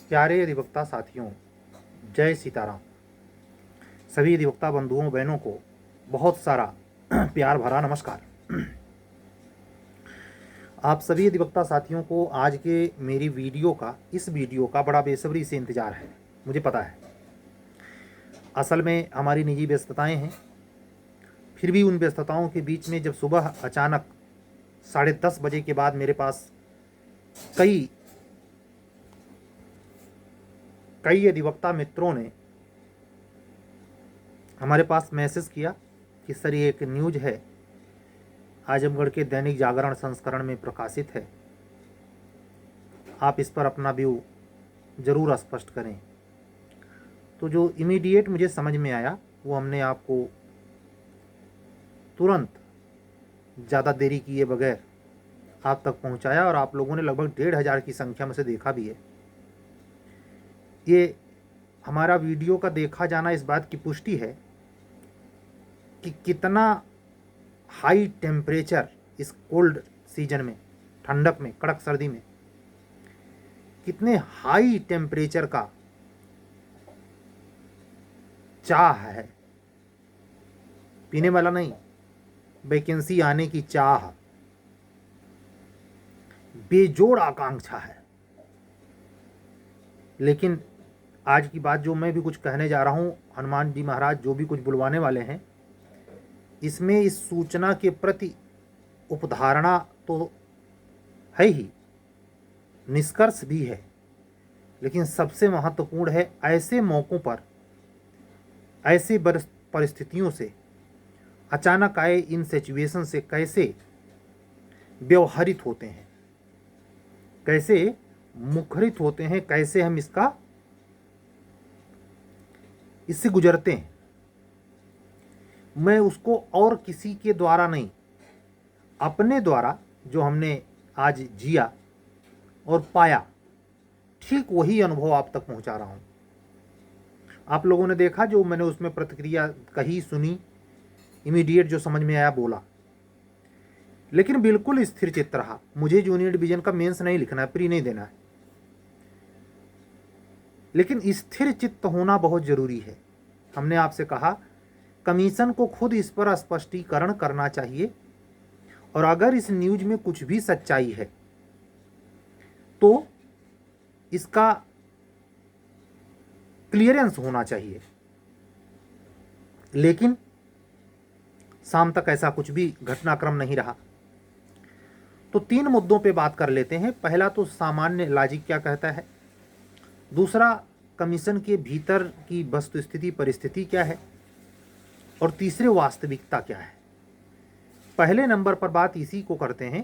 प्यारे अधिवक्ता साथियों, जय सीताराम। सभी अधिवक्ता बंधुओं बहनों को बहुत सारा प्यार भरा नमस्कार। आप सभी अधिवक्ता साथियों को आज के मेरी इस वीडियो का बड़ा बेसब्री से इंतज़ार है। मुझे पता है असल में हमारी निजी व्यस्तताएं हैं, फिर भी उन व्यस्तताओं के बीच में जब सुबह अचानक 10:30 बजे के बाद मेरे पास कई अधिवक्ता मित्रों ने हमारे पास मैसेज किया कि सर ये एक न्यूज़ है, आजमगढ़ के दैनिक जागरण संस्करण में प्रकाशित है, आप इस पर अपना व्यू ज़रूर स्पष्ट करें। तो जो इमीडिएट मुझे समझ में आया वो हमने आपको तुरंत ज़्यादा देरी किए बगैर आप तक पहुंचाया और आप लोगों ने लगभग 1,500 की संख्या में से देखा भी है। ये हमारा वीडियो का देखा जाना इस बात की पुष्टि है कि कितना हाई टेम्परेचर इस कोल्ड सीजन में, ठंडक में, कड़क सर्दी में कितने हाई टेम्परेचर का चाह है। पीने वाला नहीं, वैकेंसी आने की चाह, बेजोड़ आकांक्षा है। लेकिन आज की बात जो मैं भी कुछ कहने जा रहा हूँ, हनुमान जी महाराज जो भी कुछ बुलवाने वाले हैं, इसमें इस सूचना के प्रति उपधारणा तो है ही, निष्कर्ष भी है, लेकिन सबसे महत्वपूर्ण है ऐसे मौक़ों पर, ऐसे परिस्थितियों से, अचानक आए इन सिचुएशन से कैसे व्यवहारित होते हैं, कैसे मुखरित होते हैं, कैसे हम इससे गुजरते हैं। मैं उसको और किसी के द्वारा नहीं, अपने द्वारा जो हमने आज जिया और पाया, ठीक वही अनुभव आप तक पहुंचा रहा हूं। आप लोगों ने देखा जो मैंने उसमें प्रतिक्रिया कही, सुनी, इमीडिएट जो समझ में आया बोला, लेकिन बिल्कुल स्थिर चित्त रहा। मुझे जूनियर डिवीजन का मेंस नहीं लिखना है, प्री नहीं देना है, लेकिन स्थिर चित्त होना बहुत ज़रूरी है। हमने आपसे कहा कमीशन को खुद इस पर स्पष्टीकरण करना चाहिए, और अगर इस न्यूज़ में कुछ भी सच्चाई है तो इसका क्लियरेंस होना चाहिए। लेकिन शाम तक ऐसा कुछ भी घटनाक्रम नहीं रहा। तो 3 मुद्दों पे बात कर लेते हैं। पहला तो सामान्य लॉजिक क्या कहता है, दूसरा कमीशन के भीतर की वस्तुस्थिति परिस्थिति क्या है, और तीसरे वास्तविकता क्या है। पहले नंबर पर बात इसी को करते हैं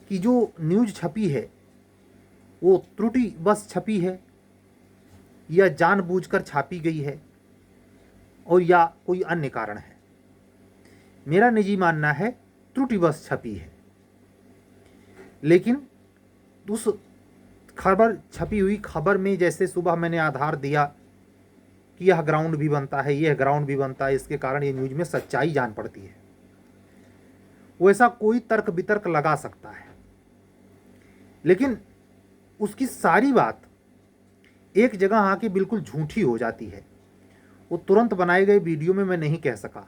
कि जो न्यूज़ छपी है वो त्रुटिवश छपी है या जानबूझकर छापी गई है, और या कोई अन्य कारण है। मेरा निजी मानना है त्रुटिवश छपी है, लेकिन उस छपी हुई खबर में जैसे सुबह मैंने आधार दिया कि यह ग्राउंड भी बनता है, यह ग्राउंड भी बनता है, इसके कारण ये न्यूज़ में सच्चाई जान पड़ती है, वैसा कोई तर्क वितर्क लगा सकता है। लेकिन उसकी सारी बात एक जगह आके बिल्कुल झूठी हो जाती है। वो तुरंत बनाए गए वीडियो में मैं नहीं कह सका।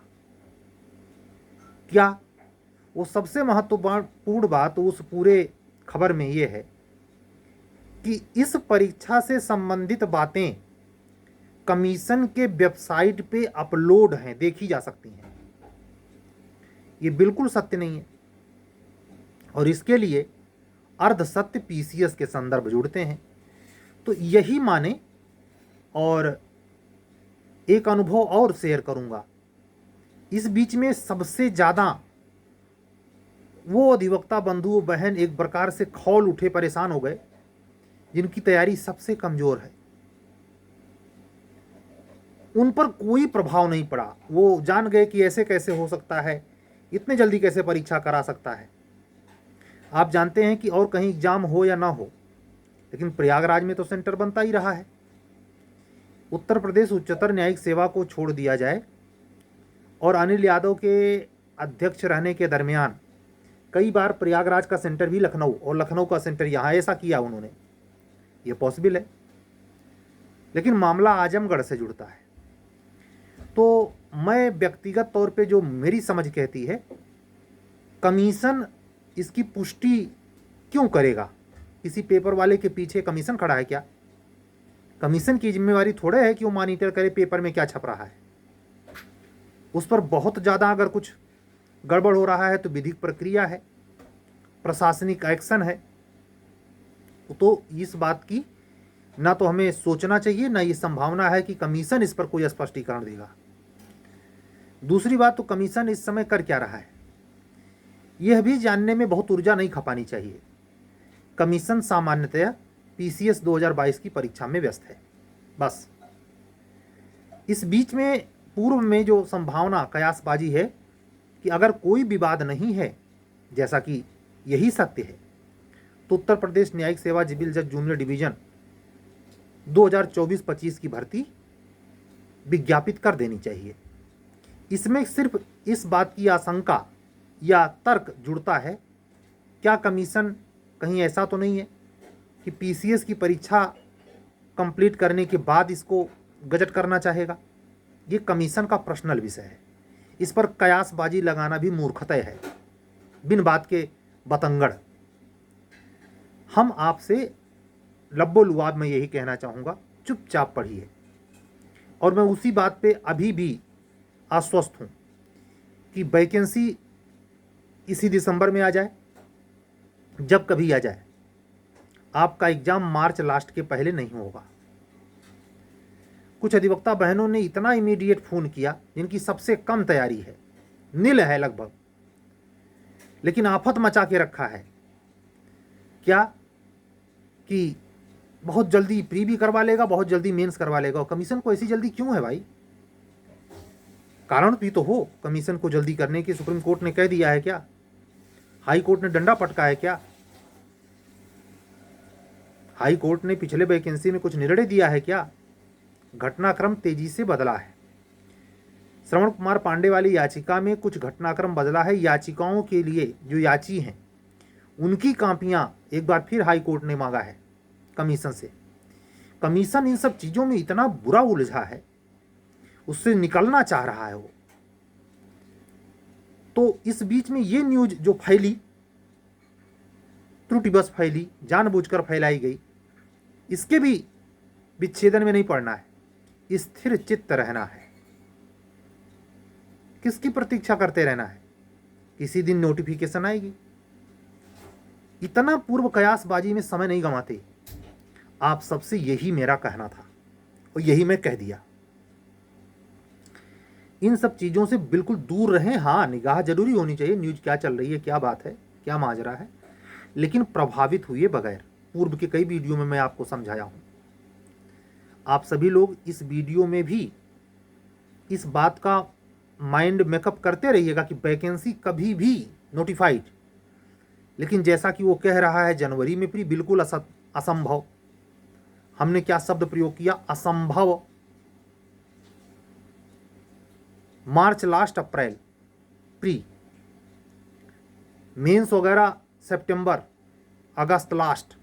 क्या वो सबसे महत्वपूर्ण बात उस पूरे खबर में ये है कि इस परीक्षा से संबंधित बातें कमीशन के वेबसाइट पे अपलोड हैं, देखी जा सकती हैं। ये बिल्कुल सत्य नहीं है, और इसके लिए अर्ध सत्य पीसीएस के संदर्भ जुड़ते हैं। तो यही माने, और एक अनुभव और शेयर करूंगा। इस बीच में सबसे ज़्यादा वो अधिवक्ता बंधु बहन एक प्रकार से खौल उठे, परेशान हो गए, जिनकी तैयारी सबसे कमज़ोर है। उन पर कोई प्रभाव नहीं पड़ा। वो जान गए कि ऐसे कैसे हो सकता है, इतने जल्दी कैसे परीक्षा करा सकता है। आप जानते हैं कि और कहीं एग्जाम हो या ना हो, लेकिन प्रयागराज में तो सेंटर बनता ही रहा है। उत्तर प्रदेश उच्चतर न्यायिक सेवा को छोड़ दिया जाए और अनिल यादव के अध्यक्ष रहने के दरमियान कई बार प्रयागराज का सेंटर भी लखनऊ और लखनऊ का सेंटर यहाँ, ऐसा किया उन्होंने। ये पॉसिबल है। लेकिन मामला आजमगढ़ से जुड़ता है। तो मैं व्यक्तिगत तौर पे जो मेरी समझ कहती है, कमीशन इसकी पुष्टि क्यों करेगा? किसी पेपर वाले के पीछे कमीशन खड़ा है क्या? कमीशन की जिम्मेवारी थोड़े है कि वो मॉनिटर करे पेपर में क्या छप रहा है। उस पर बहुत ज़्यादा अगर कुछ गड़बड़ हो रहा है तो विधिक प्रक्रिया है, प्रशासनिक एक्शन है। तो इस बात की ना तो हमें सोचना चाहिए, ना ये संभावना है कि कमीशन इस पर कोई स्पष्टीकरण देगा। दूसरी बात, तो कमीशन इस समय कर क्या रहा है, यह भी जानने में बहुत ऊर्जा नहीं खपानी चाहिए। कमीशन सामान्यतया पीसीएस 2022 की परीक्षा में व्यस्त है, बस। इस बीच में पूर्व में जो संभावना कयासबाजी है कि अगर कोई विवाद नहीं है, जैसा कि यही सत्य है, तो उत्तर प्रदेश न्यायिक सेवा सिविल जज जूनियर डिवीजन 2024-25 की भर्ती विज्ञापित कर देनी चाहिए। इसमें सिर्फ इस बात की आशंका या तर्क जुड़ता है, क्या कमीशन कहीं ऐसा तो नहीं है कि पीसीएस की परीक्षा कंप्लीट करने के बाद इसको गजट करना चाहेगा? ये कमीशन का पर्सनल विषय है, इस पर कयासबाजी लगाना भी मूर्खता है, बिन बात के बतंगड़। हम आपसे लब्बो लुआब में यही कहना चाहूँगा, चुपचाप पढ़िए। और मैं उसी बात पे अभी भी आश्वस्त हूँ कि वैकेंसी इसी दिसंबर में आ जाए, जब कभी आ जाए। आपका एग्ज़ाम मार्च लास्ट के पहले नहीं होगा। कुछ अधिवक्ता बहनों ने इतना इमीडिएट फ़ोन किया जिनकी सबसे कम तैयारी है, नील है लगभग, लेकिन आफत मचा के रखा है। क्या कि बहुत जल्दी प्री भी करवा लेगा, बहुत जल्दी मेंस करवा लेगा। और कमीशन को ऐसी जल्दी क्यों है भाई? कारण भी तो हो कमीशन को जल्दी करने की। सुप्रीम कोर्ट ने कह दिया है क्या? हाई कोर्ट ने डंडा पटका है क्या? हाई कोर्ट ने पिछले वैकेंसी में कुछ निर्णय दिया है क्या? घटनाक्रम तेजी से बदला है। श्रवण कुमार पांडे वाली याचिका में कुछ घटनाक्रम बदला है। याचिकाओं के लिए जो याची हैं उनकी कॉपियां एक बार फिर हाई कोर्ट ने मांगा है कमीशन से। कमीशन इन सब चीज़ों में इतना बुरा उलझा है, उससे निकलना चाह रहा है वो। तो इस बीच में ये न्यूज जो फैली, त्रुटिवश फैली, जानबूझकर फैलाई गई, इसके भी विच्छेदन में नहीं पड़ना है, स्थिर चित्त रहना है। किसकी प्रतीक्षा करते रहना है? किसी दिन नोटिफिकेशन आएगी। इतना पूर्व कयासबाजी में समय नहीं गंवाते। आप सबसे यही मेरा कहना था और यही मैं कह दिया। इन सब चीज़ों से बिल्कुल दूर रहें। हाँ, निगाह जरूरी होनी चाहिए, न्यूज़ क्या चल रही है, क्या बात है, क्या माजरा है, लेकिन प्रभावित हुए बगैर। पूर्व के कई वीडियो में मैं आपको समझाया हूँ। आप सभी लोग इस वीडियो में भी इस बात का माइंड मेकअप करते रहिएगा कि वैकेंसी कभी भी नोटिफाइड। लेकिन जैसा कि वो कह रहा है जनवरी में प्री, बिल्कुल असंभव। हमने क्या शब्द प्रयोग किया? असंभव। मार्च लास्ट, अप्रैल प्री, मेंस वगैरह सितंबर अगस्त लास्ट,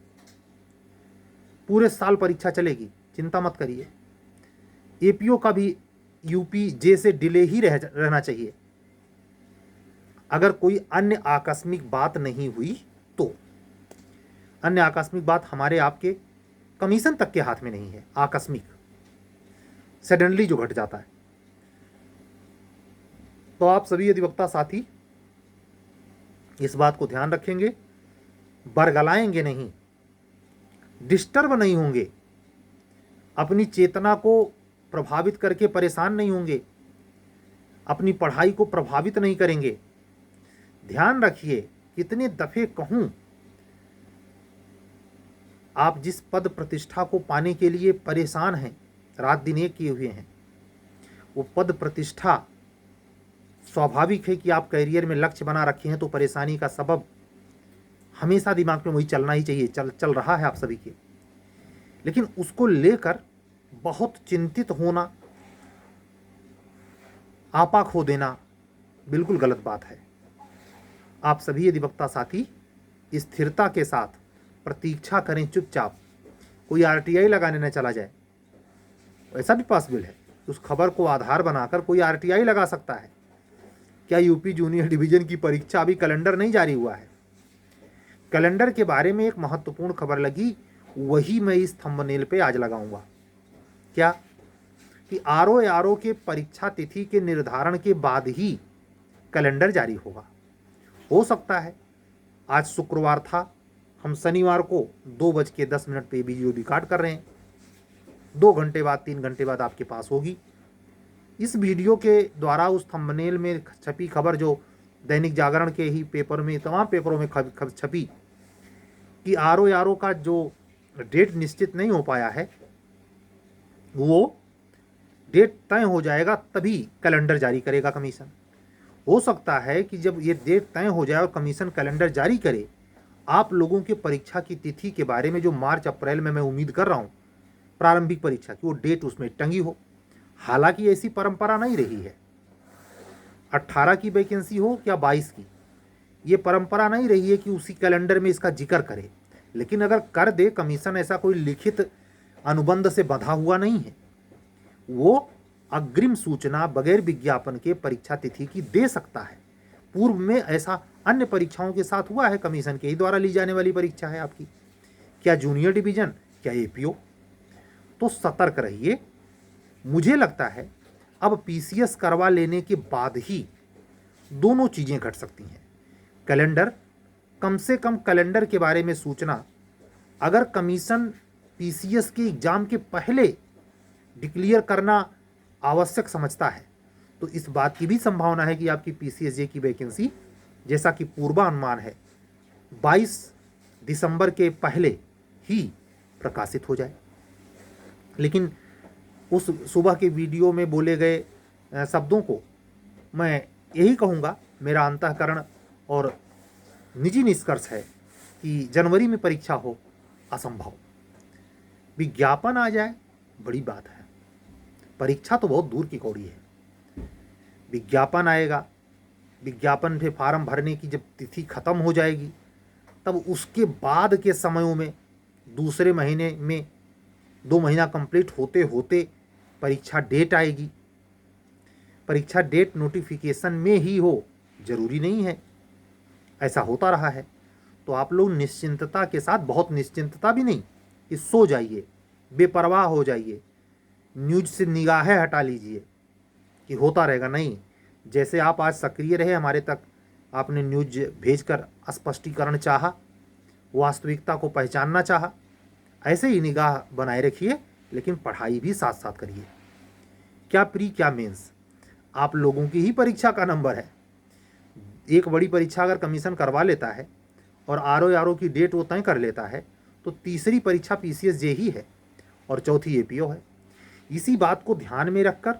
पूरे साल परीक्षा चलेगी, चिंता मत करिए। एपीओ का भी यूपी जे से डिले ही रहना चाहिए, अगर कोई अन्य आकस्मिक बात नहीं हुई तो। अन्य आकस्मिक बात हमारे आपके कमीशन तक के हाथ में नहीं है। आकस्मिक सडनली जो घट जाता है, तो आप सभी अधिवक्ता साथी इस बात को ध्यान रखेंगे, बरगलाएंगे नहीं, डिस्टर्ब नहीं होंगे, अपनी चेतना को प्रभावित करके परेशान नहीं होंगे, अपनी पढ़ाई को प्रभावित नहीं करेंगे। ध्यान रखिए, कितने दफे कहूं, आप जिस पद प्रतिष्ठा को पाने के लिए परेशान हैं, रात दिन एक किए हुए हैं, वो पद प्रतिष्ठा स्वाभाविक है कि आप करियर में लक्ष्य बना रखे हैं, तो परेशानी का सबब हमेशा दिमाग में वही चलना ही चाहिए, चल रहा है आप सभी के। लेकिन उसको लेकर बहुत चिंतित होना, आपा खो देना बिल्कुल गलत बात है। आप सभी अधिवक्ता साथी स्थिरता के साथ प्रतीक्षा करें, चुपचाप। कोई आरटीआई लगाने न चला जाए, ऐसा भी पॉसिबल है। उस खबर को आधार बनाकर कोई आरटीआई लगा सकता है। क्या यूपी जूनियर डिवीजन की परीक्षा, अभी कैलेंडर नहीं जारी हुआ है। कैलेंडर के बारे में एक महत्वपूर्ण खबर लगी, वही मैं इस थंबनेल पे आज लगाऊंगा। क्या कि आरओ के परीक्षा तिथि के निर्धारण के बाद ही कैलेंडर जारी होगा। हो सकता है, आज शुक्रवार था, हम शनिवार को 2:10 पे वीडियो रिकॉर्ड कर रहे हैं, 2 घंटे बाद 3 घंटे बाद आपके पास होगी। इस वीडियो के द्वारा उस थंबनेल में छपी खबर, जो दैनिक जागरण के ही पेपर में, तमाम पेपरों में छपी कि आरओ का जो डेट निश्चित नहीं हो पाया है, वो डेट तय हो जाएगा तभी कैलेंडर जारी करेगा कमीशन। हो सकता है कि जब ये डेट तय हो जाए और कमीशन कैलेंडर जारी करे, आप लोगों के परीक्षा की तिथि के बारे में जो मार्च अप्रैल में मैं उम्मीद कर रहा हूँ प्रारंभिक परीक्षा की, वो डेट उसमें टंगी हो। हालांकि ऐसी परंपरा नहीं रही है, 18 की वैकेंसी हो या 22 की, ये परंपरा नहीं रही है कि उसी कैलेंडर में इसका जिक्र करे। लेकिन अगर कर दे कमीशन, ऐसा कोई लिखित अनुबंध से बंधा हुआ नहीं है, वो अग्रिम सूचना बगैर विज्ञापन के परीक्षा तिथि की दे सकता है। पूर्व में ऐसा अन्य परीक्षाओं के साथ हुआ है, कमीशन के ही द्वारा ली जाने वाली परीक्षा है आपकी, क्या जूनियर डिवीजन, क्या एपीओ। तो सतर्क रहिए। मुझे लगता है अब पीसीएस करवा लेने के बाद ही दोनों चीज़ें घट सकती हैं। कैलेंडर, कम से कम कैलेंडर के बारे में सूचना अगर कमीशन पीसीएस के एग्ज़ाम के पहले डिक्लेयर करना आवश्यक समझता है, तो इस बात की भी संभावना है कि आपकी पीसीएसजे की वैकेंसी, जैसा कि पूर्वानुमान है, 22 दिसंबर के पहले ही प्रकाशित हो जाए। लेकिन उस सुबह के वीडियो में बोले गए शब्दों को मैं यही कहूँगा, मेरा अंतःकरण और निजी निष्कर्ष है कि जनवरी में परीक्षा हो असंभव। विज्ञापन आ जाए बड़ी बात है, परीक्षा तो बहुत दूर की कौड़ी है। विज्ञापन आएगा, विज्ञापन पे फार्म भरने की जब तिथि खत्म हो जाएगी, तब उसके बाद के समयों में दूसरे महीने में 2 महीना कंप्लीट होते होते परीक्षा डेट आएगी। परीक्षा डेट नोटिफिकेशन में ही हो, जरूरी नहीं है, ऐसा होता रहा है। तो आप लोग निश्चिंतता के साथ, बहुत निश्चिंतता भी नहीं कि सो जाइए, बेपरवाह हो जाइए, न्यूज से निगाहें हटा लीजिए कि होता रहेगा। नहीं, जैसे आप आज सक्रिय रहे हमारे तक, आपने न्यूज भेजकर स्पष्टीकरण चाहा, वास्तविकता को पहचानना चाहा, ऐसे ही निगाह बनाए रखिए, लेकिन पढ़ाई भी साथ साथ करिए। क्या प्री क्या मेंस, आप लोगों की ही परीक्षा का नंबर है। एक बड़ी परीक्षा अगर कमीशन करवा लेता है और आरओ की डेट वो तय कर लेता है, तो तीसरी परीक्षा पीसीएसजे ही है और चौथी एपीओ है। इसी बात को ध्यान में रखकर,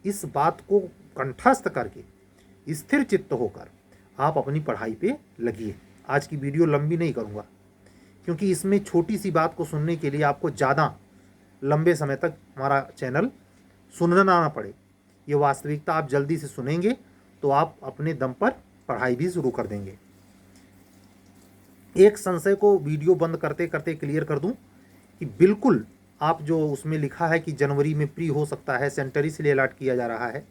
इस बात को कंठस्थ करके स्थिर चित्त होकर आप अपनी पढ़ाई पे लगिए। आज की वीडियो लंबी नहीं करूँगा, क्योंकि इसमें छोटी सी बात को सुनने के लिए आपको ज़्यादा लंबे समय तक हमारा चैनल सुनना ना पड़े। ये वास्तविकता आप जल्दी से सुनेंगे तो आप अपने दम पर पढ़ाई भी शुरू कर देंगे। एक संशय को वीडियो बंद करते करते क्लियर कर दूं कि बिल्कुल आप जो उसमें लिखा है कि जनवरी में प्री हो सकता है, सेंटर इसलिए अलॉट किया जा रहा है,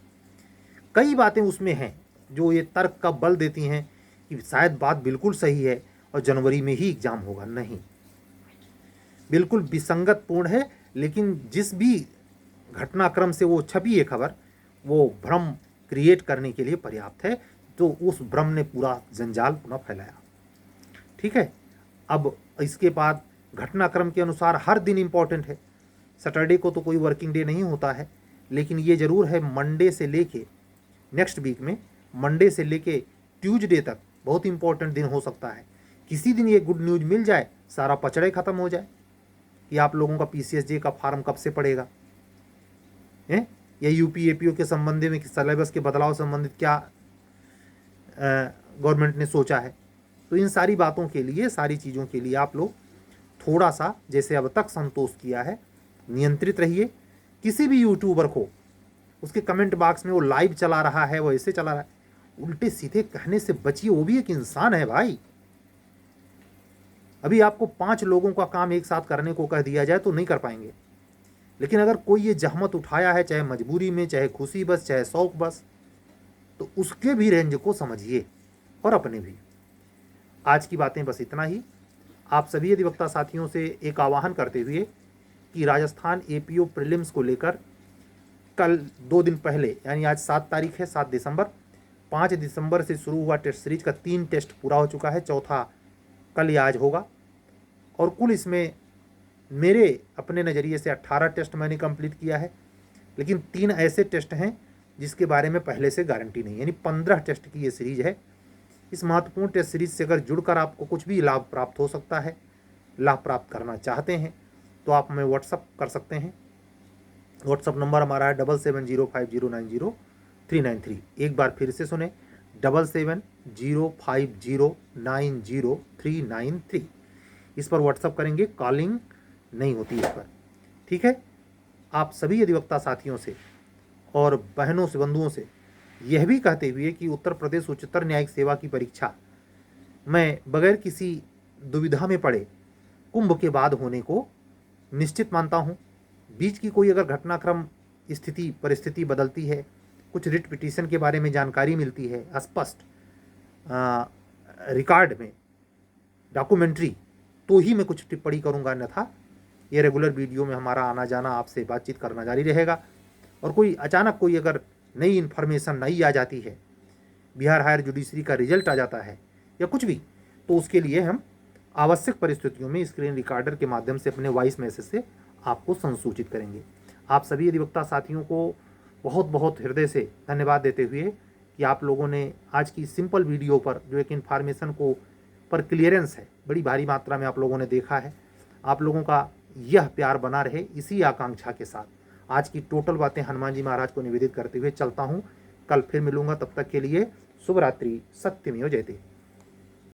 कई बातें उसमें हैं जो ये तर्क का बल देती हैं कि शायद बात बिल्कुल सही है और जनवरी में ही एग्ज़ाम होगा। नहीं, बिल्कुल विसंगत पूर्ण है। लेकिन जिस भी घटनाक्रम से वो छपी है खबर, वो भ्रम क्रिएट करने के लिए पर्याप्त है, तो उस भ्रम ने पूरा जंजाल पुनः फैलाया। ठीक है, अब इसके बाद घटनाक्रम के अनुसार हर दिन इम्पॉर्टेंट है। सैटरडे को तो कोई वर्किंग डे नहीं होता है, लेकिन ये ज़रूर है मंडे से लेके नेक्स्ट वीक में, मंडे से लेके ट्यूसडे तक बहुत इंपॉर्टेंट दिन हो सकता है। किसी दिन ये गुड न्यूज़ मिल जाए, सारा पचड़े ख़त्म हो जाए कि आप लोगों का पीसीएसजे का फार्म कब से पड़ेगा है, या यूपी एपीओ के संबंध में सिलेबस के बदलाव संबंधित क्या गवर्नमेंट ने सोचा है। तो इन सारी बातों के लिए, सारी चीज़ों के लिए आप लोग थोड़ा सा, जैसे अब तक संतोष किया है, नियंत्रित रहिए। किसी भी यूट्यूबर को उसके कमेंट बॉक्स में वो लाइव चला रहा है, वो ऐसे चला रहा है, उल्टे सीधे कहने से बचिए। वो भी एक इंसान है भाई। अभी आपको 5 लोगों का काम एक साथ करने को कह दिया जाए तो नहीं कर पाएंगे। लेकिन अगर कोई ये जहमत उठाया है, चाहे मजबूरी में, चाहे खुशी बस, चाहे शौक बस, तो उसके भी रेंज को समझिए और अपने भी। आज की बातें बस इतना ही। आप सभी अधिवक्ता साथियों से एक आह्वान करते हुए कि राजस्थान एपीओ प्रीलिम्स को लेकर कल 2 दिन पहले, यानी आज 7 तारीख है, 7 दिसंबर, 5 दिसंबर से शुरू हुआ टेस्ट सीरीज का 3 टेस्ट पूरा हो चुका है, चौथा कल या आज होगा। और कुल इसमें मेरे अपने नज़रिए से 18 टेस्ट मैंने कंप्लीट किया है, लेकिन 3 ऐसे टेस्ट हैं जिसके बारे में पहले से गारंटी नहीं, यानी 15 टेस्ट की ये सीरीज है। इस महत्वपूर्ण टेस्ट सीरीज से अगर जुड़कर आपको कुछ भी लाभ प्राप्त हो सकता है, लाभ प्राप्त करना चाहते हैं, तो आप हमें व्हाट्सअप कर सकते हैं। व्हाट्सअप नंबर हमारा है 7705090393। एक बार फिर से सुने, 7705090393। इस पर व्हाट्सअप करेंगे, कॉलिंग नहीं होती इस पर, ठीक है। आप सभी अधिवक्ता साथियों से और बहनों से, बंधुओं से यह भी कहते हुए कि उत्तर प्रदेश उच्चतर न्यायिक सेवा की परीक्षा मैं बगैर किसी दुविधा में पड़े कुंभ के बाद होने को निश्चित मानता हूँ। बीच की कोई अगर घटनाक्रम, स्थिति, परिस्थिति बदलती है, कुछ रिट पिटीशन के बारे में जानकारी मिलती है स्पष्ट रिकॉर्ड में, डॉक्यूमेंट्री, तो ही मैं कुछ टिप्पणी करूँगा, अन्यथा ये रेगुलर वीडियो में हमारा आना जाना, आपसे बातचीत करना जारी रहेगा। और कोई अचानक कोई अगर नई इन्फॉर्मेशन नई आ जाती है, बिहार हायर जुडिशरी का रिजल्ट आ जाता है या कुछ भी, तो उसके लिए हम आवश्यक परिस्थितियों में स्क्रीन रिकॉर्डर के माध्यम से अपने वॉइस मैसेज से आपको संसूचित करेंगे। आप सभी अधिवक्ता साथियों को बहुत बहुत हृदय से धन्यवाद देते हुए कि आप लोगों ने आज की सिंपल वीडियो पर जो एक इन्फॉर्मेशन को पर क्लियरेंस है, बड़ी भारी मात्रा में आप लोगों ने देखा है। आप लोगों का यह प्यार बना रहे, इसी आकांक्षा के साथ आज की टोटल बातें हनुमान जी महाराज को निवेदित करते हुए चलता हूँ। कल फिर मिलूंगा, तब तक के लिए शुभ रात्रि। सत्यमेव जयते।